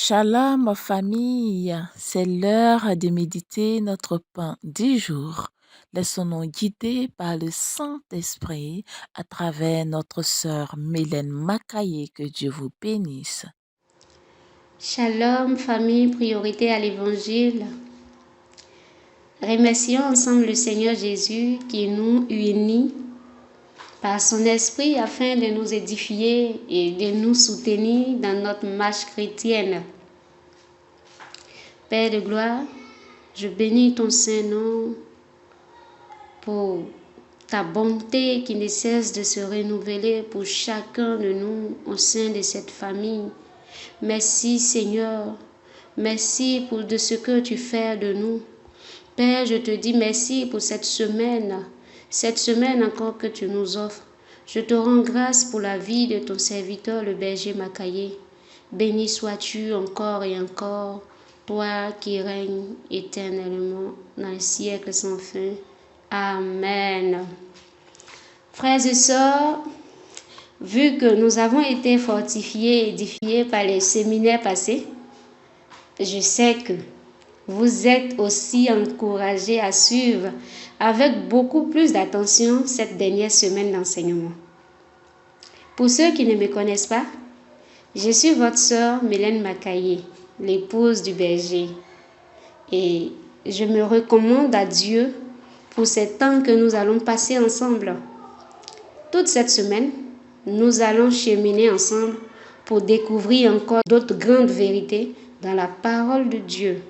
Shalom famille, c'est l'heure de méditer notre pain du jour. Laissons-nous guider par le Saint-Esprit à travers notre sœur Mylène Makaye. Que Dieu vous bénisse. Shalom famille, priorité à l'évangile. Remercions ensemble le Seigneur Jésus qui nous unit par son esprit afin de nous édifier et de nous soutenir dans notre marche chrétienne. Père de gloire, je bénis ton Saint-Nom pour ta bonté qui ne cesse de se renouveler pour chacun de nous au sein de cette famille. Merci Seigneur, merci pour de ce que tu fais de nous. Père, je te dis merci pour cette semaine encore que tu nous offres. Je te rends grâce pour la vie de ton serviteur, le berger Makaye. Béni sois-tu encore et encore, toi qui règnes éternellement dans les siècles sans fin. Amen. Frères et sœurs, vu que nous avons été fortifiés et édifiés par les séminaires passés, je sais que vous êtes aussi encouragés à suivre avec beaucoup plus d'attention cette dernière semaine d'enseignement. Pour ceux qui ne me connaissent pas, je suis votre sœur Mylène Makaye, l'épouse du berger. Et je me recommande à Dieu pour ces temps que nous allons passer ensemble. Toute cette semaine, nous allons cheminer ensemble pour découvrir encore d'autres grandes vérités dans la parole de Dieu.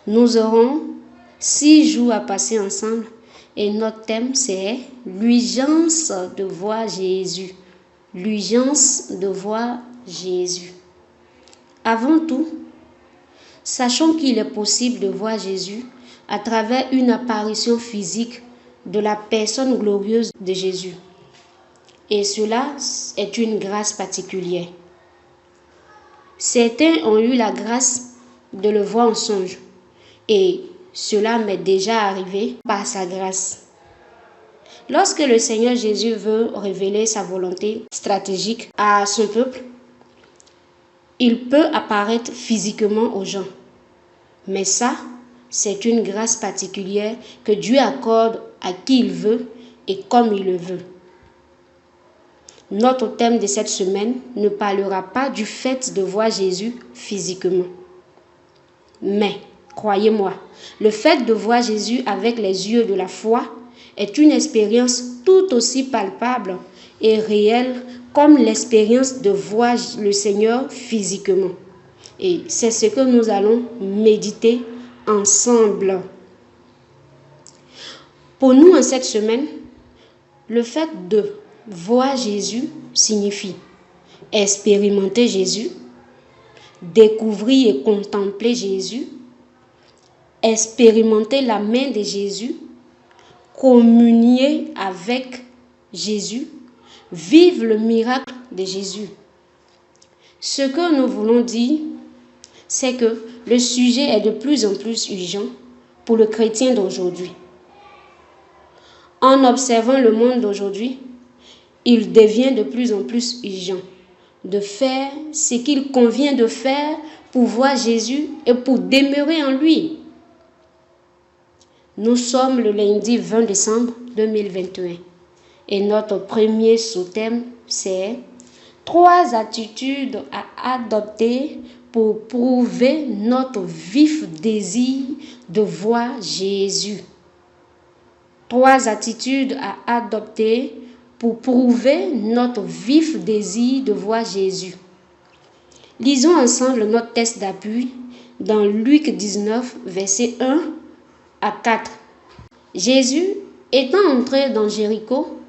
Nous aurons 6 jours à passer ensemble et notre thème c'est l'urgence de voir Jésus. L'urgence de voir Jésus. Avant tout, sachons qu'il est possible de voir Jésus à travers une apparition physique de la personne glorieuse de Jésus. Et cela est une grâce particulière. Certains ont eu la grâce de le voir en songe. Et cela m'est déjà arrivé par sa grâce. Lorsque le Seigneur Jésus veut révéler sa volonté stratégique à son peuple, il peut apparaître physiquement aux gens. Mais ça, c'est une grâce particulière que Dieu accorde à qui il veut et comme il le veut. Notre thème de cette semaine ne parlera pas du fait de voir Jésus physiquement. Mais croyez-moi, le fait de voir Jésus avec les yeux de la foi est une expérience tout aussi palpable et réelle comme l'expérience de voir le Seigneur physiquement. Et c'est ce que nous allons méditer ensemble. Pour nous, en cette semaine, le fait de voir Jésus signifie expérimenter Jésus, découvrir et contempler Jésus, expérimenter la main de Jésus, communier avec Jésus, vivre le miracle de Jésus. Ce que nous voulons dire, c'est que le sujet est de plus en plus urgent pour le chrétien d'aujourd'hui. En observant le monde d'aujourd'hui, il devient de plus en plus urgent de faire ce qu'il convient de faire pour voir Jésus et pour demeurer en lui. Nous sommes le lundi 20 décembre 2021 et notre premier sous-thème c'est 3 attitudes à adopter pour prouver notre vif désir de voir Jésus. 3 attitudes à adopter pour prouver notre vif désir de voir Jésus. Lisons ensemble notre texte d'appui dans Luc 19, verset 1 à 4. Jésus, étant entré dans Jéricho,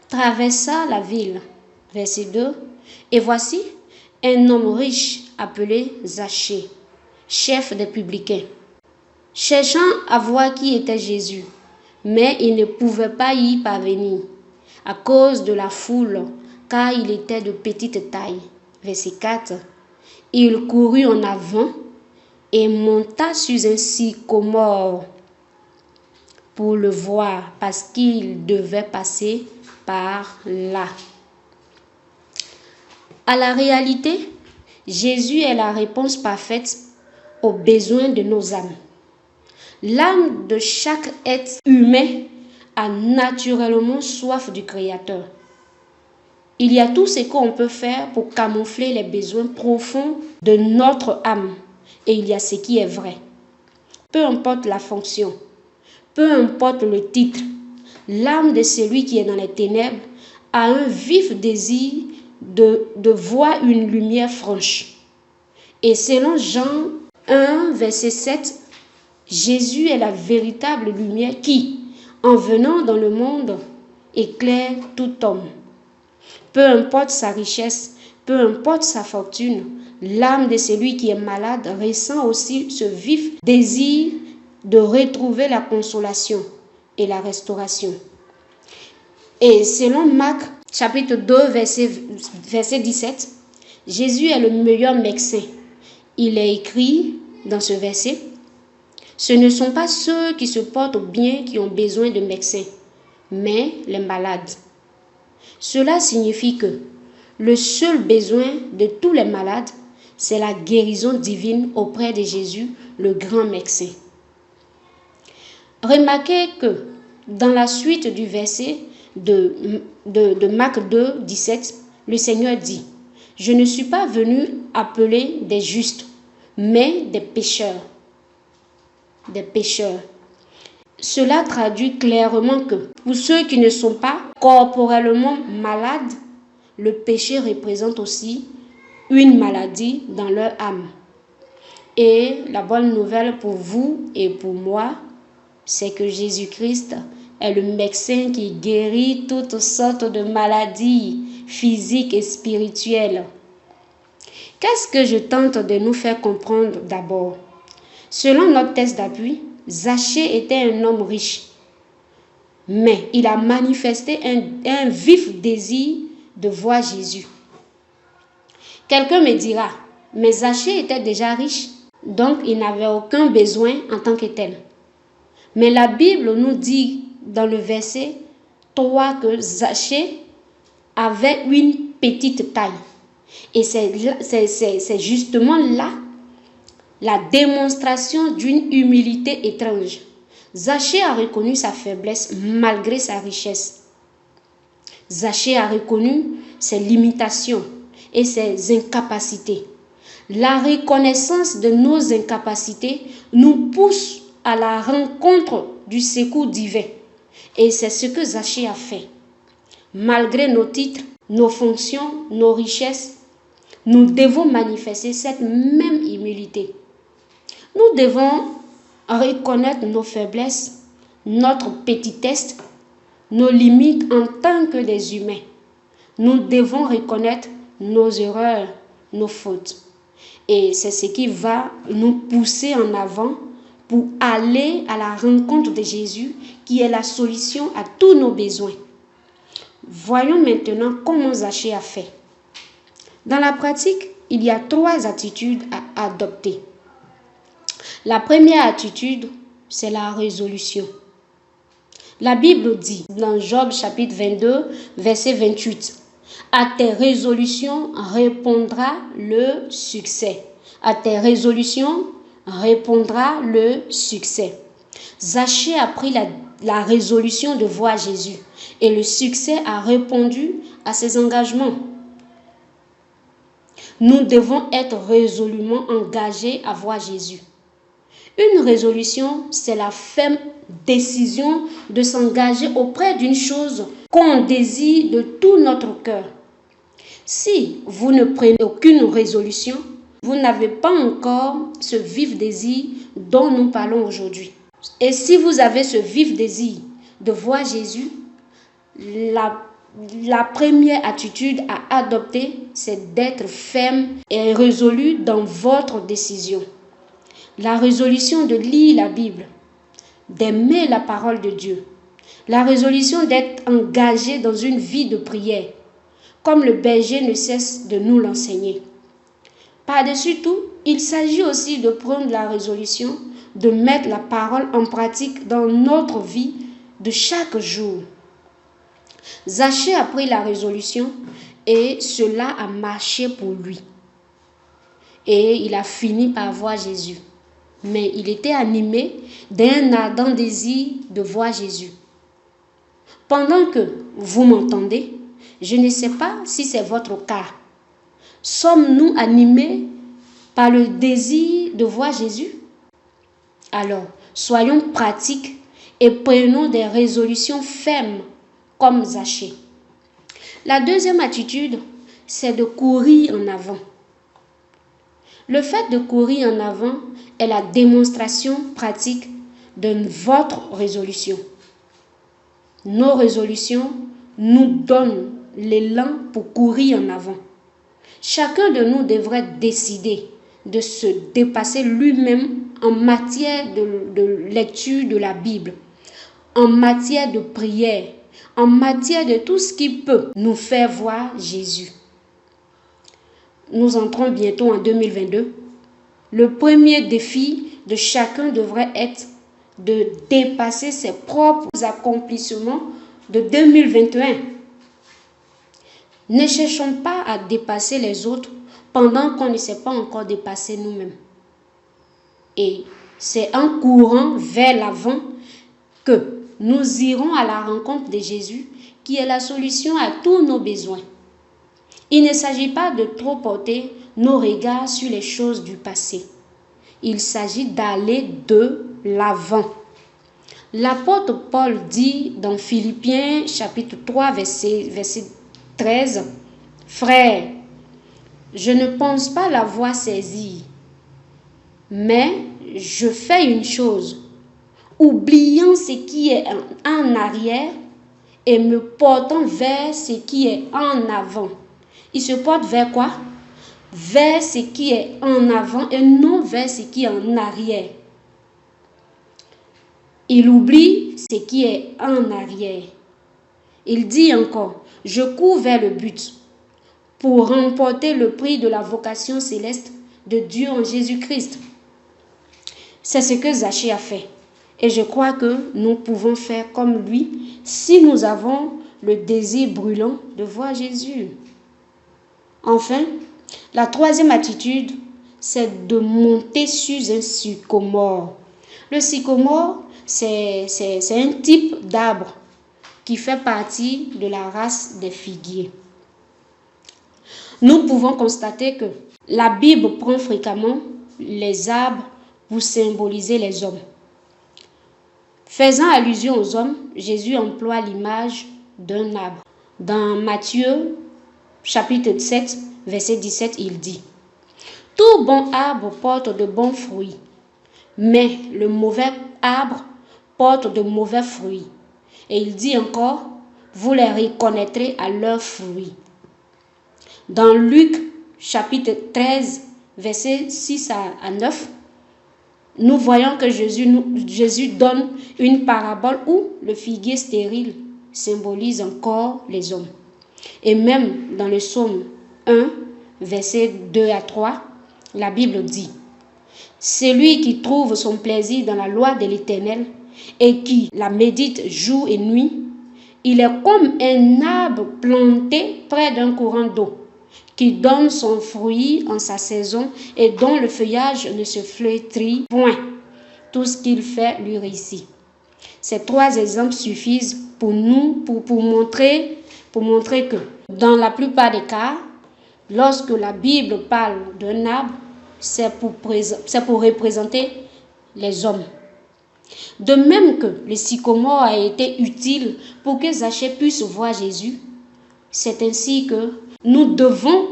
traversa la ville. Verset 2. Et voici un homme riche appelé Zachée, chef des publicains, cherchant à voir qui était Jésus, mais il ne pouvait pas y parvenir à cause de la foule, car il était de petite taille. Verset 4. Il courut en avant et monta sur un sycomore pour le voir, parce qu'il devait passer par là. À la réalité, Jésus est la réponse parfaite aux besoins de nos âmes. L'âme de chaque être humain a naturellement soif du Créateur. Il y a tout ce qu'on peut faire pour camoufler les besoins profonds de notre âme. Et il y a ce qui est vrai. Peu importe la fonction, peu importe le titre, l'âme de celui qui est dans les ténèbres a un vif désir de voir une lumière franche. Et selon Jean 1, verset 7, Jésus est la véritable lumière qui, en venant dans le monde, éclaire tout homme. Peu importe sa richesse, peu importe sa fortune, l'âme de celui qui est malade ressent aussi ce vif désir de retrouver la consolation et la restauration. Et selon Marc, chapitre 2, verset 17, Jésus est le meilleur médecin. Il est écrit dans ce verset, « Ce ne sont pas ceux qui se portent bien qui ont besoin de médecins, mais les malades. » Cela signifie que le seul besoin de tous les malades, c'est la guérison divine auprès de Jésus, le grand médecin. Remarquez que dans la suite du verset de Marc 2, 17, le Seigneur dit, « Je ne suis pas venu appeler des justes, mais des pécheurs. » Des pécheurs. Cela traduit clairement que pour ceux qui ne sont pas corporellement malades, le péché représente aussi une maladie dans leur âme. Et la bonne nouvelle pour vous et pour moi, c'est que Jésus-Christ est le médecin qui guérit toutes sortes de maladies physiques et spirituelles. Qu'est-ce que je tente de nous faire comprendre d'abord? Selon notre texte d'appui, Zachée était un homme riche, mais il a manifesté un vif désir de voir Jésus. Quelqu'un me dira, mais Zachée était déjà riche, donc il n'avait aucun besoin en tant que tel. Mais la Bible nous dit dans le verset 3 que Zachée avait une petite taille. Et c'est justement là la démonstration d'une humilité étrange. Zachée a reconnu sa faiblesse malgré sa richesse. Zachée a reconnu ses limitations et ses incapacités. La reconnaissance de nos incapacités nous pousse à la rencontre du secours divin. Et c'est ce que Zachée a fait. Malgré nos titres, nos fonctions, nos richesses, nous devons manifester cette même humilité. Nous devons reconnaître nos faiblesses, notre petitesse, nos limites en tant que des humains. Nous devons reconnaître nos erreurs, nos fautes. Et c'est ce qui va nous pousser en avant pour aller à la rencontre de Jésus, qui est la solution à tous nos besoins. Voyons maintenant comment Zachée a fait. Dans la pratique, il y a 3 attitudes à adopter. La première attitude, c'est la résolution. La Bible dit dans Job chapitre 22, verset 28, « À tes résolutions répondra le succès. » À tes résolutions répondra le succès. Zachée a pris la résolution de voir Jésus et le succès a répondu à ses engagements. Nous devons être résolument engagés à voir Jésus. Une résolution, c'est la ferme décision de s'engager auprès d'une chose qu'on désire de tout notre cœur. Si vous ne prenez aucune résolution, vous n'avez pas encore ce vif désir dont nous parlons aujourd'hui. Et si vous avez ce vif désir de voir Jésus, la première attitude à adopter, c'est d'être ferme et résolu dans votre décision. La résolution de lire la Bible, d'aimer la parole de Dieu. La résolution d'être engagé dans une vie de prière, comme le berger ne cesse de nous l'enseigner. Par-dessus tout, il s'agit aussi de prendre la résolution de mettre la parole en pratique dans notre vie de chaque jour. Zachée a pris la résolution et cela a marché pour lui. et il a fini par voir Jésus. Mais il était animé d'un ardent désir de voir Jésus. Pendant que vous m'entendez, je ne sais pas si c'est votre cas. Sommes-nous animés par le désir de voir Jésus? Alors, soyons pratiques et prenons des résolutions fermes comme Zachée. La deuxième attitude, c'est de courir en avant. Le fait de courir en avant est la démonstration pratique de votre résolution. Nos résolutions nous donnent l'élan pour courir en avant. Chacun de nous devrait décider de se dépasser lui-même en matière de lecture de la Bible, en matière de prière, en matière de tout ce qui peut nous faire voir Jésus. Nous entrons bientôt en 2022. Le premier défi de chacun devrait être de dépasser ses propres accomplissements de 2021. Ne cherchons pas à dépasser les autres pendant qu'on ne s'est pas encore dépassé nous-mêmes. Et c'est en courant vers l'avant que nous irons à la rencontre de Jésus, qui est la solution à tous nos besoins. Il ne s'agit pas de trop porter nos regards sur les choses du passé. Il s'agit d'aller de l'avant. L'apôtre Paul dit dans Philippiens chapitre 3 verset 13, « Frères, je ne pense pas l'avoir saisi, mais je fais une chose, oubliant ce qui est en arrière et me portant vers ce qui est en avant. » Il se porte vers quoi? Vers ce qui est en avant et non vers ce qui est en arrière. Il oublie ce qui est en arrière. Il dit encore, « Je cours vers le but pour remporter le prix de la vocation céleste de Dieu en Jésus-Christ. » C'est ce que Zachée a fait. Et je crois que nous pouvons faire comme lui si nous avons le désir brûlant de voir Jésus. Enfin, la troisième attitude, c'est de monter sur un sycomore. Le sycomore, c'est un type d'arbre qui fait partie de la race des figuiers. Nous pouvons constater que la Bible prend fréquemment les arbres pour symboliser les hommes. Faisant allusion aux hommes, Jésus emploie l'image d'un arbre. Dans Matthieu, chapitre 7, verset 17, il dit, « Tout bon arbre porte de bons fruits, mais le mauvais arbre porte de mauvais fruits. » Et il dit encore, « Vous les reconnaîtrez à leurs fruits. » Dans Luc, chapitre 13, verset 6 à 9, nous voyons que Jésus donne une parabole où le figuier stérile symbolise encore les hommes. Et même dans le psaume 1, verset 2 à 3, la Bible dit, « Celui qui trouve son plaisir dans la loi de l'Éternel et qui la médite jour et nuit, il est comme un arbre planté près d'un courant d'eau, qui donne son fruit en sa saison et dont le feuillage ne se flétrit point. Tout ce qu'il fait lui réussit. » Ces trois exemples suffisent pour nous, pour montrer que dans la plupart des cas, lorsque la Bible parle d'un arbre, c'est pour représenter les hommes. De même que le sycomore a été utile pour que Zachée puisse voir Jésus, c'est ainsi que nous devons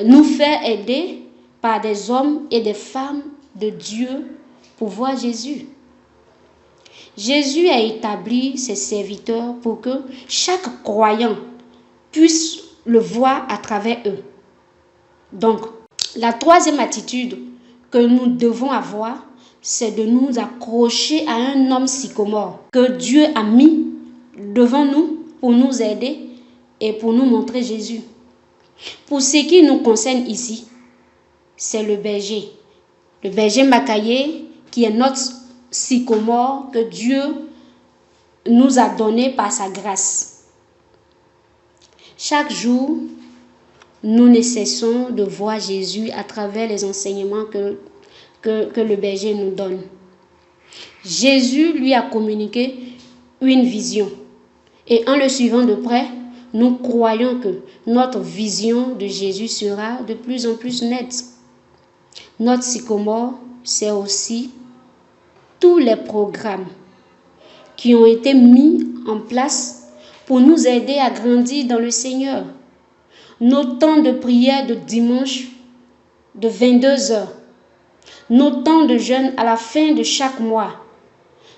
nous faire aider par des hommes et des femmes de Dieu pour voir Jésus. Jésus a établi ses serviteurs pour que chaque croyant puisse le voir à travers eux. Donc, la troisième attitude que nous devons avoir, c'est de nous accrocher à un homme sycomore que Dieu a mis devant nous pour nous aider et pour nous montrer Jésus. Pour ce qui nous concerne ici, c'est le berger Macaïer qui est notre sycomore que Dieu nous a donné par sa grâce. Chaque jour, nous ne cessons de voir Jésus à travers les enseignements que le berger nous donne. Jésus lui a communiqué une vision. Et en le suivant de près, nous croyons que notre vision de Jésus sera de plus en plus nette. Notre sycomore, c'est aussi tous les programmes qui ont été mis en place pour nous aider à grandir dans le Seigneur. Nos temps de prière de dimanche de 22 heures, nos temps de jeûne à la fin de chaque mois,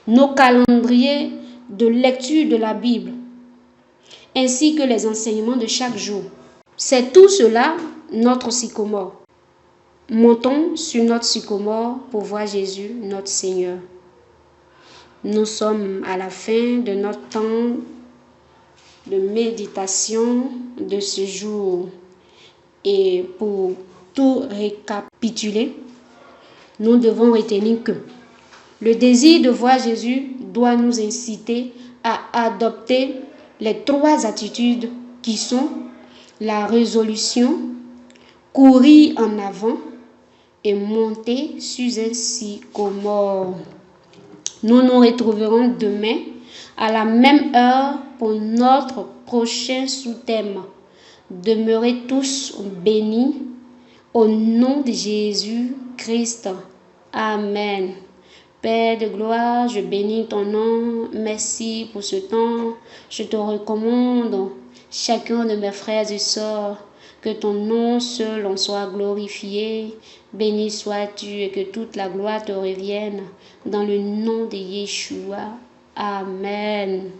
nos calendriers de lecture de la Bible, ainsi que les enseignements de chaque jour. C'est tout cela notre sycomore. Montons sur notre sycomore pour voir Jésus, notre Seigneur. Nous sommes à la fin de notre temps de méditation de ce jour. Et pour tout récapituler, nous devons retenir que le désir de voir Jésus doit nous inciter à adopter les 3 attitudes qui sont la résolution, courir en avant et monter sur un sycomore. Nous nous retrouverons demain à la même heure pour notre prochain sous-thème. Demeurez tous bénis au nom de Jésus-Christ. Amen. Père de gloire, je bénis ton nom. Merci pour ce temps. Je te recommande chacun de mes frères et sœurs. Que ton nom seul en soit glorifié. Béni sois-tu et que toute la gloire te revienne. Dans le nom de Yeshua. Amen.